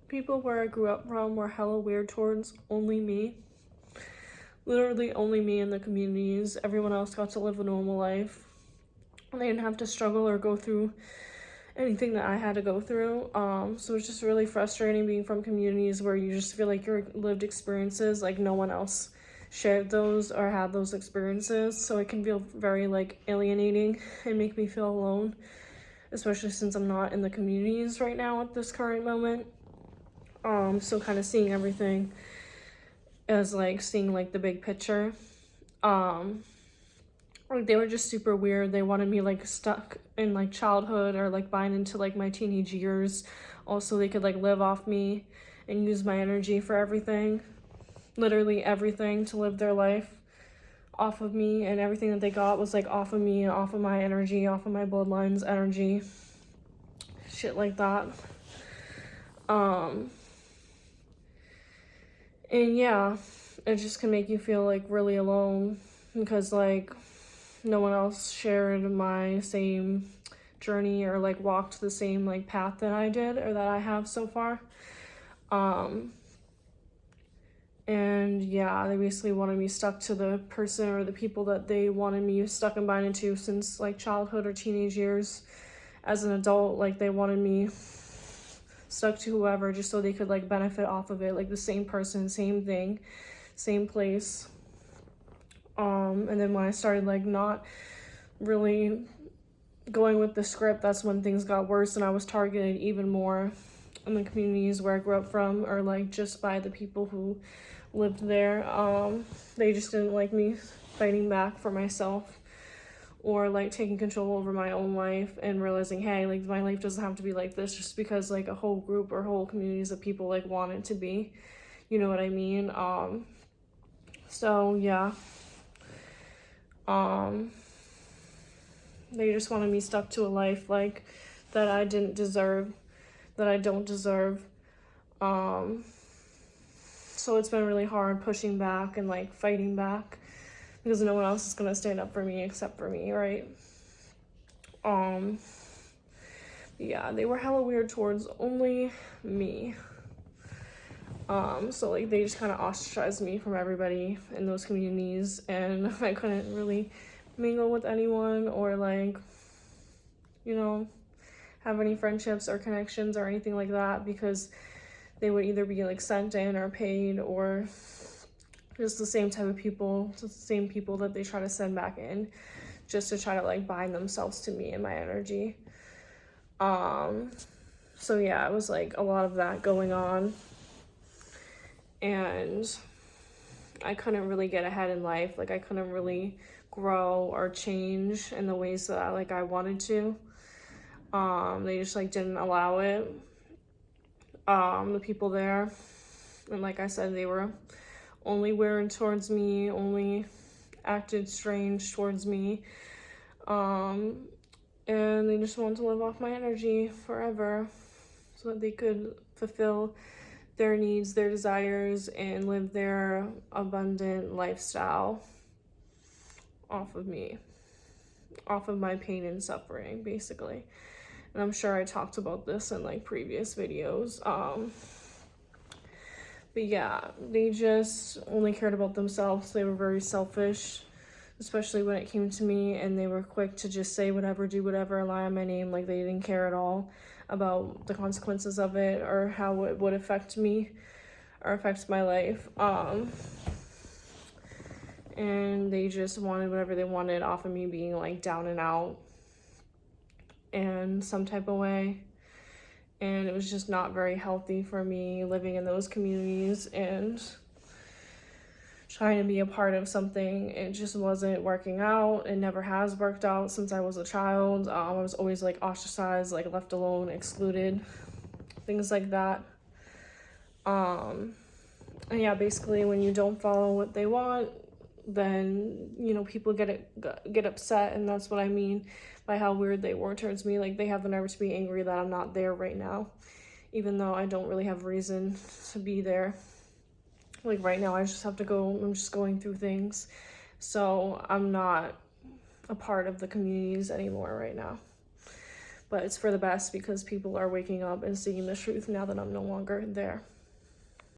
people where I grew up from were hella weird towards only me. Literally only me in the communities. Everyone else got to live a normal life. They didn't have to struggle or go through anything that I had to go through. So it's just really frustrating being from communities where you just feel like your lived experiences, like no one else shared those or had those experiences. So it can feel very like alienating and make me feel alone, especially since I'm not in the communities right now at this current moment. So kind of seeing everything as like seeing like the big picture. Like they were just super weird. They wanted me like stuck in like childhood or like bind into like my teenage years. Also, they could like live off me and use my energy for everything, literally everything, to live their life off of me, and everything that they got was like off of me and off of my energy, off of my bloodline's energy, shit like that. And yeah, it just can make you feel like really alone because like no one else shared my same journey or like walked the same like path that I did or that I have so far. And yeah, they basically wanted me stuck to the person or the people that they wanted me stuck and binded to since like childhood or teenage years. As an adult, like they wanted me stuck to whoever just so they could like benefit off of it, like the same person, same thing, same place. And then when I started like not really going with the script, that's when things got worse and I was targeted even more in the communities where I grew up from, or like just by the people who lived there. They just didn't like me fighting back for myself or like taking control over my own life and realizing, hey, like my life doesn't have to be like this just because like a whole group or whole communities of people like want it to be. You know what I mean? So yeah. They just wanted me stuck to a life like that I didn't deserve, that I don't deserve. So it's been really hard pushing back and like fighting back because no one else is gonna stand up for me except for me, right? Yeah, they were hella weird towards only me. So like they just kind of ostracized me from everybody in those communities, and I couldn't really mingle with anyone or like, you know, have any friendships or connections or anything like that because they would either be like sent in or paid or just the same type of people, just the same people that they try to send back in just to try to like bind themselves to me and my energy. So yeah, it was like a lot of that going on, and I couldn't really get ahead in life. Like I couldn't really grow or change in the ways that I wanted to. They just like didn't allow it. The people there, and like I said, they were only weird towards me, only acted strange towards me. And they just wanted to live off my energy forever so that they could fulfill their needs, their desires, and live their abundant lifestyle off of me, off of my pain and suffering, basically. And I'm sure I talked about this in like previous videos. But yeah, they just only cared about themselves. They were very selfish, especially when it came to me, and they were quick to just say whatever, do whatever, lie on my name. Like they didn't care at all about the consequences of it or how it would affect me or affect my life. And they just wanted whatever they wanted off of me being like down and out in some type of way. And it was just not very healthy for me living in those communities and trying to be a part of something. It just wasn't working out. It never has worked out since I was a child. I was always like ostracized, like left alone, excluded, things like that. And yeah, basically when you don't follow what they want, then, you know, people get upset, and that's what I mean by how weird they were towards me. Like they have the nerve to be angry that I'm not there right now, even though I don't really have reason to be there. Like right now I just have to go, I'm just going through things, so I'm not a part of the communities anymore right now. But it's for the best because people are waking up and seeing the truth now that I'm no longer there.